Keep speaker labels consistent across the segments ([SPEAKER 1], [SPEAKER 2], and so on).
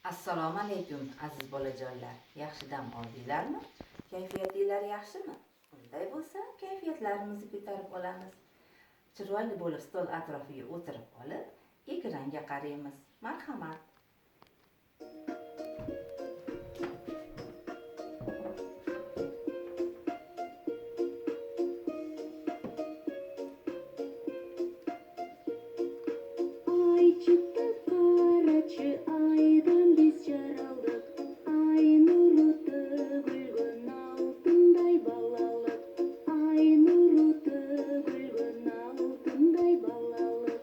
[SPEAKER 1] Assalomu alaykum aziz bolajonlar. Yaxshi dam oldinglarmi? Kayfiyatinglar yaxshimi? Unday bo'lsa, kayfiyatlarimizni ko'tarib olamiz. Chiroyli bo'lib stol atrofiga o'tirib olib, ekranga qaraymiz. Marhamat.
[SPEAKER 2] Ay çıktı karaçı aydan biz jaraldık. Ay nuru tөгülгөн алтындай балалык. Ay nuru tөгülгөн алтындай балалыk.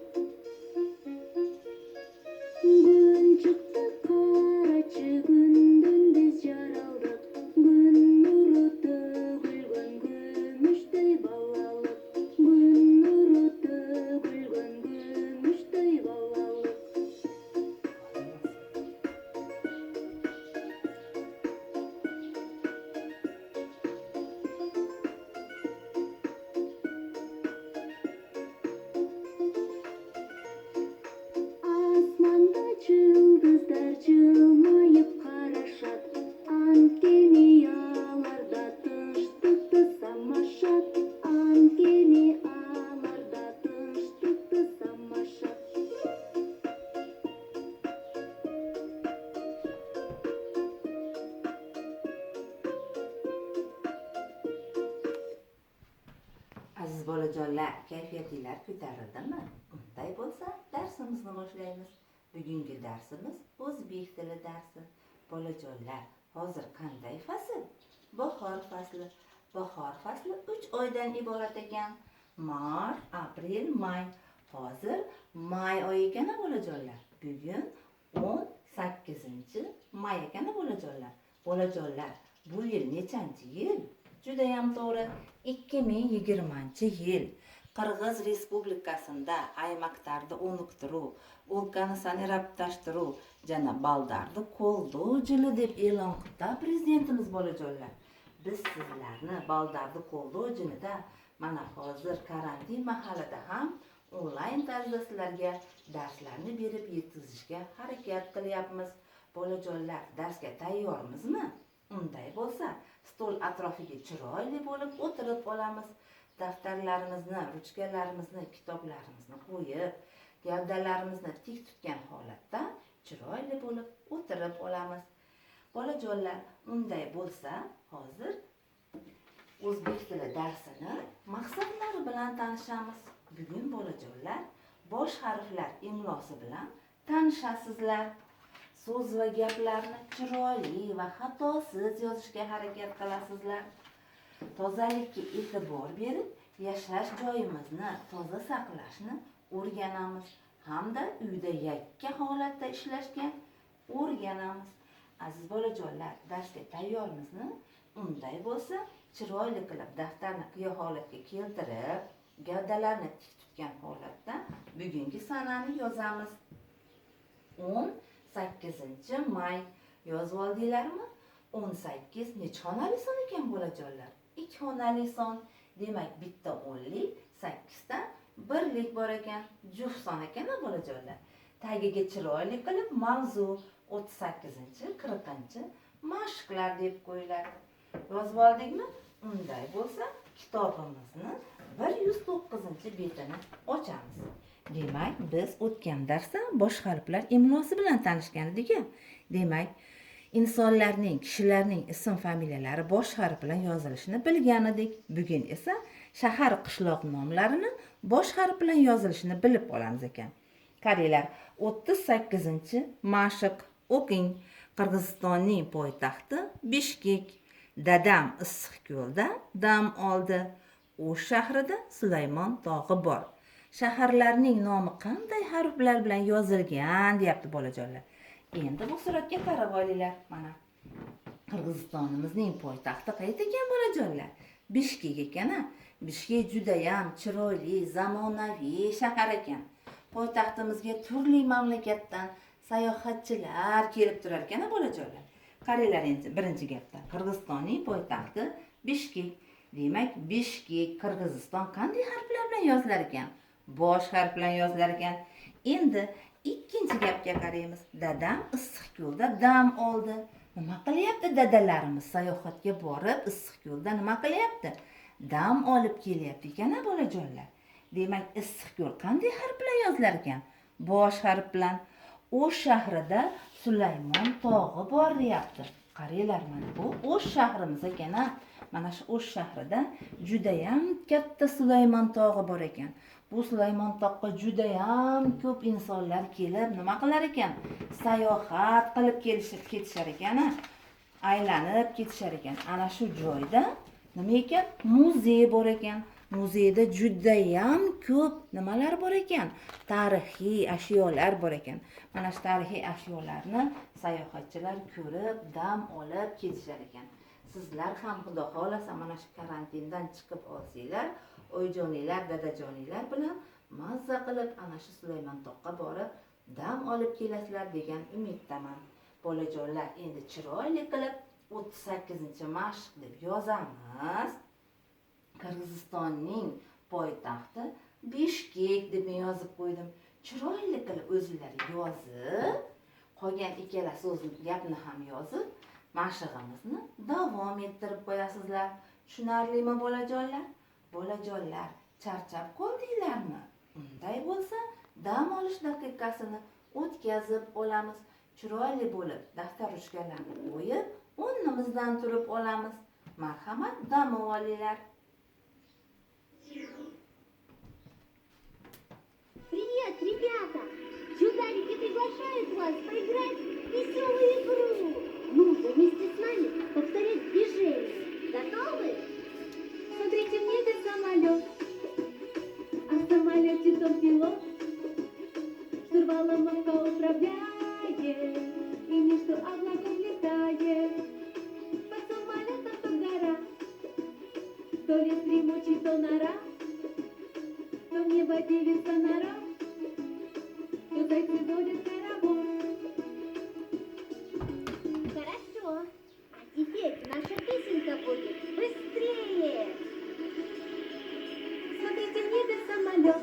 [SPEAKER 2] Gün çıktı karaçı gündün biz jaraldık. Gün nuru tөгülгөн gümüştей балалыk. Gün nuru tөгülгөн gümüştей балалыk. Asmanda yıldızlar жылмайып карашат. Анткени аларда тынчтыкты самашат. Анткени аларда тынчтыкты самашат.
[SPEAKER 1] Aziz bolajonlar, kayfiyatinglar ko'tarildimi? Unday bo'lsa, darsimizni boshlaymiz. Bugungi darsimiz o'zbek tili darsi. Bolajonlar, hozir qanday fasl? Bahor fasli. Bahor fasli 3 oydan iborat ekan. Mart, aprel, may. Hozir may oyi ekan bolajonlar. Bugun 18-may ekan bolajonlar. Bolajonlar, bu yil nechanchi yil? Juda ham to'g'ri, 2020-yil. Qirg'iz Respublikasida aymaktarni o'niktiruv, o'lkani sanirabtashtiruv jana baldarni qo'ldow yili deb e'lon qildi prezidentimiz bolajonlar. Biz sizlarni baldarni qo'ldow yilida mana hozir karantin mahalida ham onlayn tarzda sizlarga darslarni berib yetkazishga harakat qilyapmiz. Bolajonlar, darsga tayyormizmi? Unday bo'lsa, stol atrofiga chiroyli bo'lib o'tirib olamiz. Daftarlarimizni, ruchkalarimizni, kitoblarimizni qo'yib, gavdalarimizni tik tutgan holatda chiroyli bo'lib o'tirib olamiz. Bolajonlar, unday bo'lsa, hozir o'zbek tili darsini maqsadlari bilan tanishamiz. Bugun bolajonlar bosh harflar imlosi bilan tanishasizlar. So'z va gaplarni chiroyli va xatosiz yozishga harakat qilasizlar. Tozalikka e'tibor berib, yashash joyimizni toza saqlashni o'rganamiz hamda uyda yakka holatda ishlashga o'rganamiz. Aziz bolajonlar, darsga tayyormizmi? Unday bo'lsa, chiroyli qilib daftarni qiyo holatga keltirib, gavdalarni tik tutgan holatda bugungi sanani yozamiz. 18-may yozib oldinglarmi? 18 necha xonali son ekan bolajonlar? 2 xonali son. Demak, bitta 10lik, 8 ta birlik bor ekan. Juft son ekan bolajonlar. Tagiga chiroyli qilib mavzu 38-40 mashqlar deb qo'yiladi. Yozib oldingmi? Unday bo'lsa, kitobimizni 109-betini ochamiz. Demak, biz o'tgan darsda bosh harflar imlosi bilan tanishgan edik. Demak, insonlarning, kishilarning ism familiyalari bosh harf bilan yozilishini bilgan edik. Bugun esa shahar, qishloq nomlarini bosh harf bilan yozilishini bilib olamiz ekan. Qaranglar, 38-mashq o'qing. Qirg'izistonning poytaxti Bishkek. Dadam Issiqko'lda dam oldi. O'sh shahrida Sulaymon tog'i bor. Shaharlarning nomi qanday harflar bilan yozilgan deyapti bolajonlar. Endi bu suratga qarab olinglar. Mana Qirg'izistonimizning poytaxti qayerda ekan bolajonlar? Bishkek ekan. Bishkek juda ham chiroyli, zamonaviy shahar ekan. Poytaxtimizga turli mamlakatdan sayohatchilar kelib turar ekan bolajonlar. Qaranglar endi birinchi gapda. Qirg'izistonning poytaxti Bishkek. Demak, Bishkek Qirg'iziston qanday harflar bilan yozilar ekan? Bosh harf bilan yozilar ekan. Endi ikkinchi gapga qaraymiz. Dadam Issiqko'lda dam oldi. Nima qilyapti dadalarimiz? Sayohatga borib Issiqko'lda nima qilyapti? Dam olib kelyapti ekan, bolajonlar. Demak, Issiqko'l qanday harf bilan yozilar ekan? Bosh harf bilan. O'sh shahrida Sulaymon tog'i bor deyapti. Qaranglar, mana bu O'sh shahrimiz ekan. Mana shu O'sh shahrida judayam katta Sulaymon tog'i bor ekan. Bu Sulaymon tog'ga judayam ko'p insonlar kelib, nima qilar ekan? Sayohat qilib ketishar ekan. Aylanib ketishar ekan. Ana shu joyda nima ekan? Muzey bor ekan. Muzeyda judayam ko'p nimalar bor ekan? Tarixiy ashyolar bor ekan. Mana shu tarixiy ashyolarni sayohatchilar ko'rib, dam olib ketishar ekan. Sizlar ham xudo xolasa mana shu karantindan chiqib olsanglar, oyijoninglar, dadajoninglar bilan mazza qilib ana shu Sulaymon tog'ga borib dam olib kelasizlar degan umiddaman. Bolajonlar, endi chiroyli qilib 38-mashq deb yozamiz. Qirg'izistonning poytaxti Bishkek deb yozib qo'ydim. Chiroyli qilib o'zinglar yozib, qolgan ikkala so'zni, gapni ham yozib, mashg'imizni davom ettirib qo'yasizlar. Tushunarlimi bolajonlar? Bolajonlar, charchab qoldinglarmi? Unday bo'lsa, dam olish daqiqasini o'tkazib olamiz. Chiroyli bo'lib daftar ruchkalarni qo'yib, o'rnimizdan turib olamiz. Marhamat, dam olinglar.
[SPEAKER 2] Привет, ребята! Чударики приглашают вас поиграть в веселую игру. Нужно вместе с нами повторять движение. Готовы? Смотрите, в небе самолет, а в самолете тот пилот, штурвалом ловко управляет, и между облаков летает. Под самолетом то гора, то лес дремучий, то нора, то в небо делится нора, то зайцы водят хоровод. Хорошо, а теперь наша песенка будет быстрее. Смотрите, в небе самолет,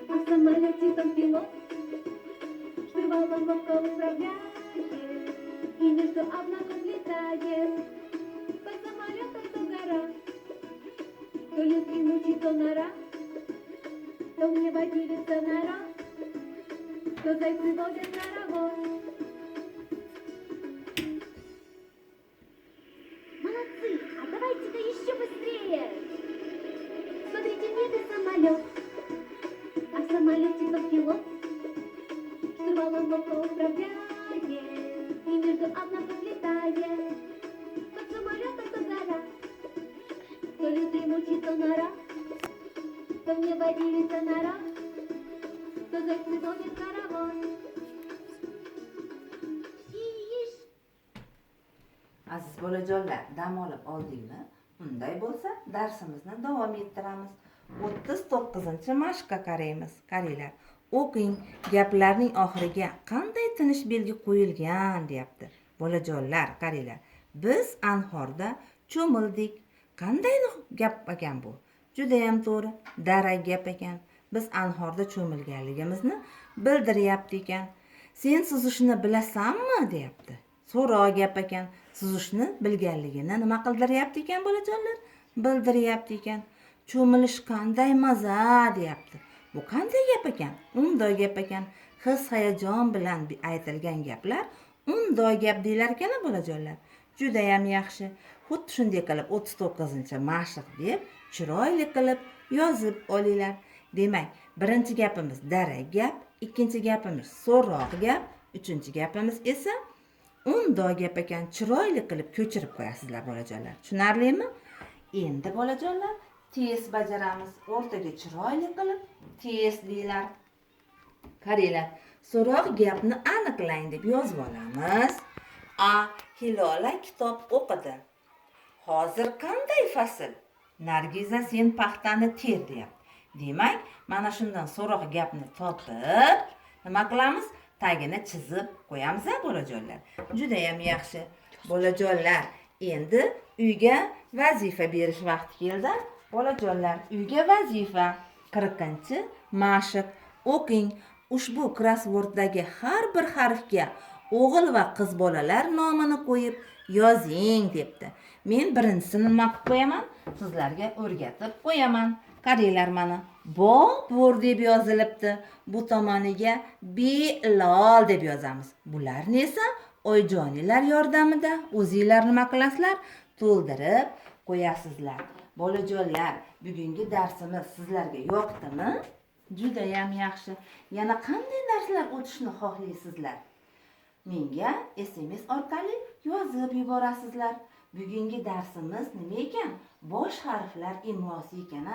[SPEAKER 2] а в самолете там пилот, штурвалом ловко управляет, и между облаков летает. Под самолетом то гора, то лес дремучий, то нора, то в небо делится нора, то зайцы водят хоровод. Молодцы! А давайте-ка еще быстрее! Смотрите, в небе самолет, а в самолете там пилот, штурвалом ловко управляет, и между облаков летает. Под самолетом то гора, то лес дремучий, то нора, то в небо делится нора, то зайцы водят хоровод. И еще...
[SPEAKER 1] Aziz bolajonlar, dam olib oldingmi? Unday bo'lsa, darsimizni davom ettiramiz. 39-mashqqa qaraymiz. Qaranglar. O'qing, gaplarning oxiriga qanday tinish belgi qo'yilgan, deyapti. Bolajonlar, qaranglar. Biz anhorda cho'mildik. Qanday gap ekan bu? Juda ham to'g'ri, darak gap ekan. Biz anhorda cho'milganligimizni bildiryapti ekan. Sen suzishni bilasanmi, deyapti. So'roq gap ekan. Suzishni bilganligini nima qildiryapti ekan bolajonlar? Bildiryapti ekan. Cho'milish qanday maza, deyapti. Bu qanday gap ekan? Unday gap ekan. His hayajon bilan aytilgan gaplar unday gap deylar ekan bolajonlar. Juda ham yaxshi. Xuddi shunday qilib 39-mashq deb chiroyli qilib yozib olinglar. Demak, birinchi gapimiz darak gap, ikkinchi gapimiz so'roq gap, uchinchi gapimiz esa unday gap ekan. Chiroyli qilib ko'chirib qo'yasizlar bolajonlar. Tushunarlimi? Endi bolajonlar test bajaramiz. O'rtaga chiroyli qilib test deylar. Qaranglar, so'roq gapni aniqlang deb yozib olamiz. A. Hilola kitob o'qidi. Hozir qanday fasl? Nargiza sen paxtani ter, deyapti. Demak, mana shundan so'roq gapni topib, nima qilamiz? Tagini chizib qo'yamiz, bolajonlar. Juda ham yaxshi. Bolajonlar, endi uyga vazifa berish vaqti keldi. Bolajonlar, uyga vazifa. 40-mashq. O'qing. ushbu krossvorddagi har bir harfga o'g'il va qiz bolalar nomini qo'yib yozing debdi. Men birinchisini nima qilib qo'yaman? Sizlarga o'rgatib qo'yaman. Qaranglar mana Bobur deb yozilibdi. Bu tomoniga Bilol deb yozamiz. Bularni esa oyijonlar yordamida o'zingizlar nima qilasizlar? To'ldirib qo'yasizlar. Bolajonlar, bugungi darsimiz sizlarga yoqdimi? Juda ham yaxshi. Yana qanday darslar o'tishni xohlaysizlar? Menga SMS orqali yozib yuborasizlar. Bugungi darsimiz nima ekan? Bosh harflar imlosi ekan.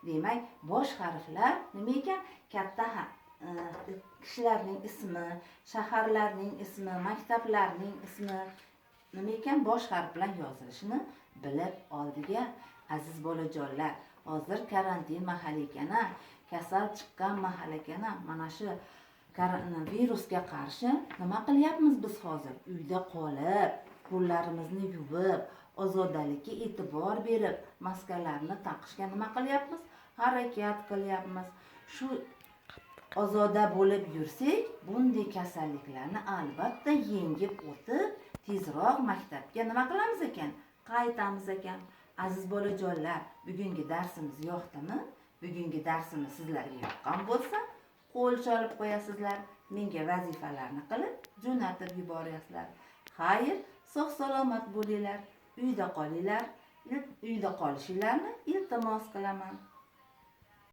[SPEAKER 1] Demak, bosh harflar nima ekan? Katta kishilarning ismi, shaharlarning ismi, maktablarning ismi nima ekan? Bosh harf bilan yozilishini bilib oldik. Aziz bolajonlar, hozir karantin mahal ekan, kasal chiqqan mahal ekan. Mana shu koronavirusga qarshi nima qilyapmiz biz hozir? Uyda qolib, qo'llarimizni yuvib, ozodalikka e'tibor berib, maskalarni taqishga nima qilyapmiz? Harakat qilyapmiz. Shu ozoda bo'lib yursak, bunday kasalliklarni albatta yengib o'tib, tezroq maktabga nima qilamiz ekan? Qaytamiz ekan. Aziz bolajonlar, bugungi darsimiz yoqdimi? Bugungi darsimiz sizlarga yoqqan bo'lsa, qo'l chalib qo'yasizlar. Menga vazifalarni qilib jo'natib yuborasizlar. Xayr, sog'-salomat bo'linglar. Uyda qolinglar. Uyda qolishinglarni iltimos qilaman.